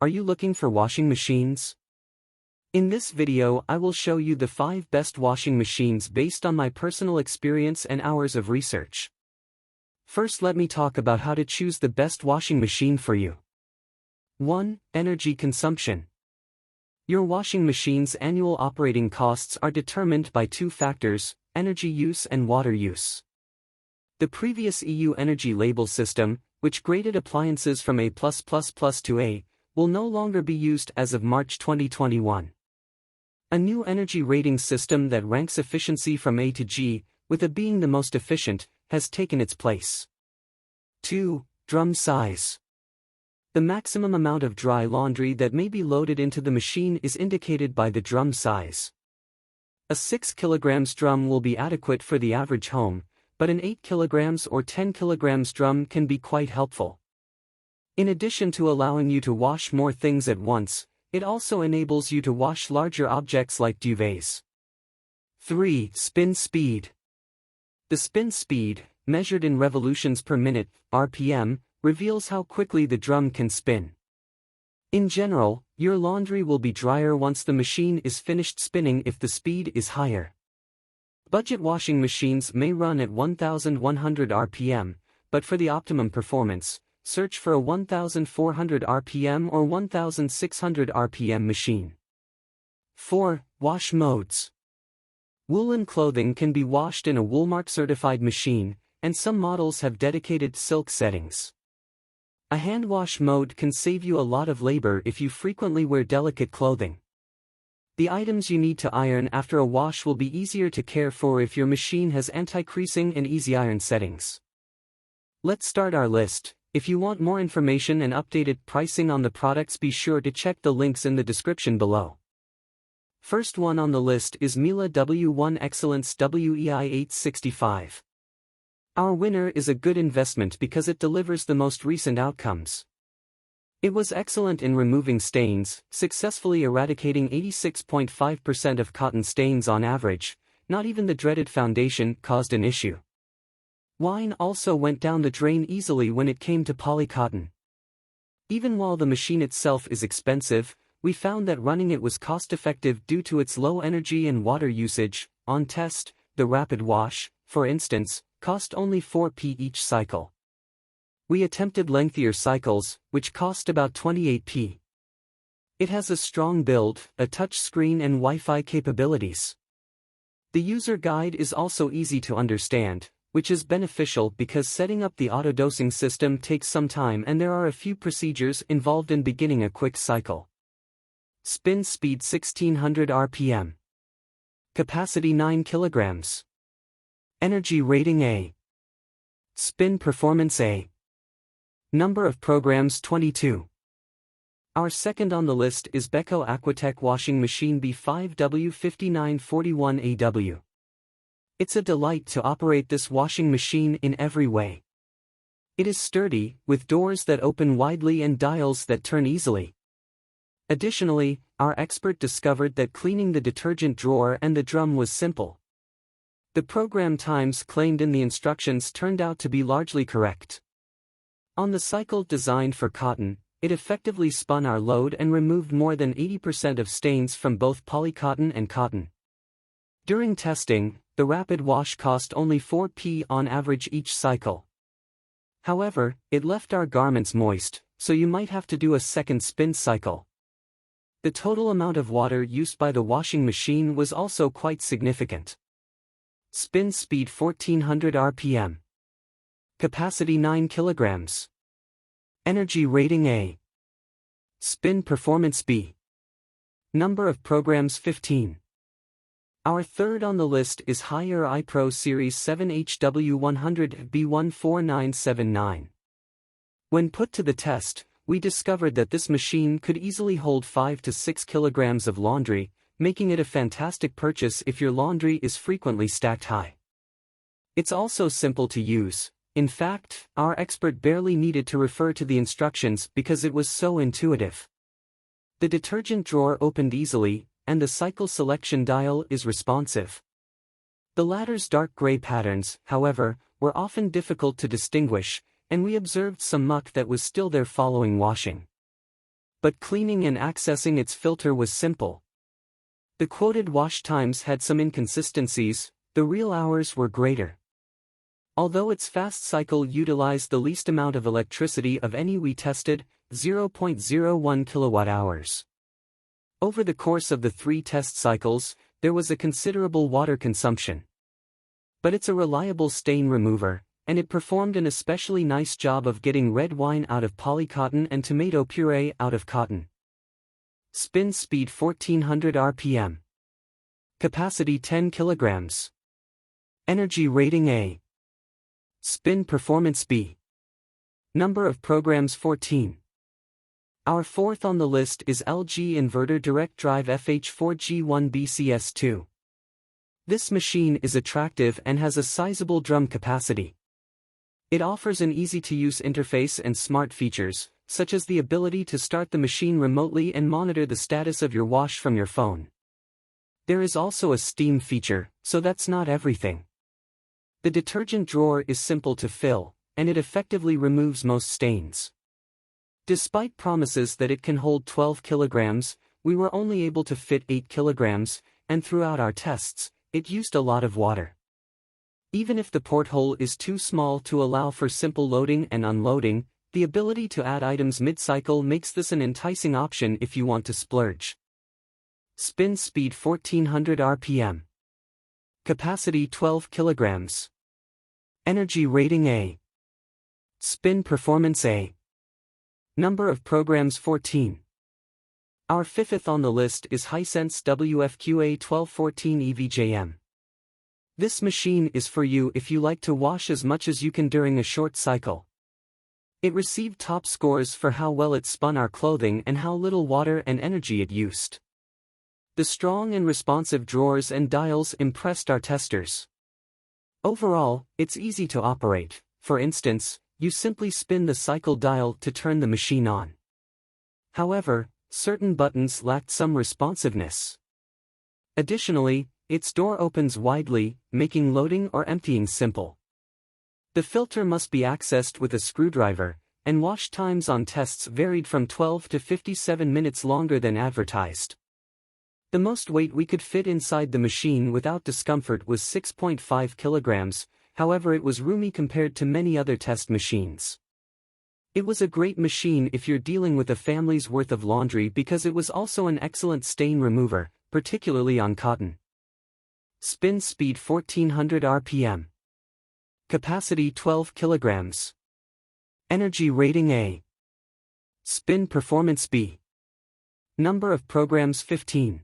Are you looking for washing machines? In this video I will show you the 5 best washing machines based on my personal experience and hours of research. First, let me talk about how to choose the best washing machine for you. 1. Energy consumption. Your washing machine's annual operating costs are determined by 2 factors, energy use and water use. The previous EU energy label system, which graded appliances from A+++ to A, will no longer be used as of March 2021. A new energy rating system that ranks efficiency from A to G, with A being the most efficient, has taken its place. 2. Drum size. The maximum amount of dry laundry that may be loaded into the machine is indicated by the drum size. A 6 kg drum will be adequate for the average home, but an 8 kg or 10 kg drum can be quite helpful. In addition to allowing you to wash more things at once, it also enables you to wash larger objects like duvets. 3. Spin speed. The spin speed, measured in revolutions per minute, RPM, reveals how quickly the drum can spin. In general, your laundry will be drier once the machine is finished spinning if the speed is higher. Budget washing machines may run at 1100 RPM, but for the optimum performance, search for a 1400 RPM or 1600 RPM machine. 4. Wash modes. Woolen clothing can be washed in a Woolmark certified machine, and some models have dedicated silk settings. A hand wash mode can save you a lot of labor if you frequently wear delicate clothing. The items you need to iron after a wash will be easier to care for if your machine has anti-creasing and easy iron settings. Let's start our list. If you want more information and updated pricing on the products, be sure to check the links in the description below. First one on the list is Miele W1 Excellence WEI865. Our winner is a good investment because it delivers the most recent outcomes. It was excellent in removing stains, successfully eradicating 86.5% of cotton stains on average. Not even the dreaded foundation caused an issue. Wine also went down the drain easily when it came to polycotton. Even while the machine itself is expensive, we found that running it was cost-effective due to its low energy and water usage. On test, the rapid wash, for instance, cost only 4p each cycle. We attempted lengthier cycles, which cost about 28p. It has a strong build, a touch screen and Wi-Fi capabilities. The user guide is also easy to understand, which is beneficial because setting up the auto-dosing system takes some time and there are a few procedures involved in beginning a quick cycle. Spin speed 1600 RPM. Capacity 9 kg. Energy rating A. Spin performance A. Number of programs 22. Our second on the list is Becco AquaTech washing machine B5W5941AW. It's a delight to operate this washing machine in every way. It is sturdy, with doors that open widely and dials that turn easily. Additionally, our expert discovered that cleaning the detergent drawer and the drum was simple. The program times claimed in the instructions turned out to be largely correct. On the cycle designed for cotton, it effectively spun our load and removed more than 80% of stains from both polycotton and cotton. During testing, the rapid wash cost only 4p on average each cycle. However, it left our garments moist, so you might have to do a second spin cycle. The total amount of water used by the washing machine was also quite significant. Spin speed 1400 RPM. Capacity 9 kg. Energy rating A. Spin performance B. Number of programs 15. Our third on the list is Haier ipro Series 7HW100B14979. When put to the test, we discovered that this machine could easily hold 5 to 6 kg of laundry, making it a fantastic purchase if your laundry is frequently stacked high. It's also simple to use. In fact, our expert barely needed to refer to the instructions because it was so intuitive. The detergent drawer opened easily, and the cycle selection dial is responsive. The latter's dark gray patterns, however, were often difficult to distinguish, and we observed some muck that was still there following washing. but cleaning and accessing its filter was simple. The quoted wash times had some inconsistencies, the real hours were greater. Although its fast cycle utilized the least amount of electricity of any we tested, 0.01 kilowatt-hours. Over the course of the 3 test cycles, there was a considerable water consumption. But it's a reliable stain remover, and it performed an especially nice job of getting red wine out of polycotton and tomato puree out of cotton. Spin speed 1400 RPM. Capacity 10 kilograms. Energy rating A. Spin performance B. Number of programs 14. Our fourth on the list is LG Inverter Direct Drive FH4G1BCS2. This machine is attractive and has a sizable drum capacity. It offers an easy-to-use interface and smart features, such as the ability to start the machine remotely and monitor the status of your wash from your phone. There is also a steam feature, so that's not everything. The detergent drawer is simple to fill, and it effectively removes most stains. Despite promises that it can hold 12 kilograms, we were only able to fit 8 kilograms, and throughout our tests, it used a lot of water. Even if the porthole is too small to allow for simple loading and unloading, the ability to add items mid-cycle makes this an enticing option if you want to splurge. Spin speed 1400 RPM. Capacity 12 kilograms. Energy rating A. Spin performance A. Number of programs 14. Our fifth on the list is Hisense WFQA1214 EVJM. This machine is for you if you like to wash as much as you can during a short cycle. It received top scores for how well it spun our clothing and how little water and energy it used. The strong and responsive drawers and dials impressed our testers. Overall, it's easy to operate. For instance, you simply spin the cycle dial to turn the machine on. However, certain buttons lacked some responsiveness. Additionally, its door opens widely, making loading or emptying simple. The filter must be accessed with a screwdriver, and wash times on tests varied from 12 to 57 minutes longer than advertised. The most weight we could fit inside the machine without discomfort was 6.5 kilograms, however it was roomy compared to many other test machines. It was a great machine if you're dealing with a family's worth of laundry because it was also an excellent stain remover, particularly on cotton. Spin speed 1400 RPM. Capacity 12 kilograms. Energy rating A. Spin performance B. Number of programs 15.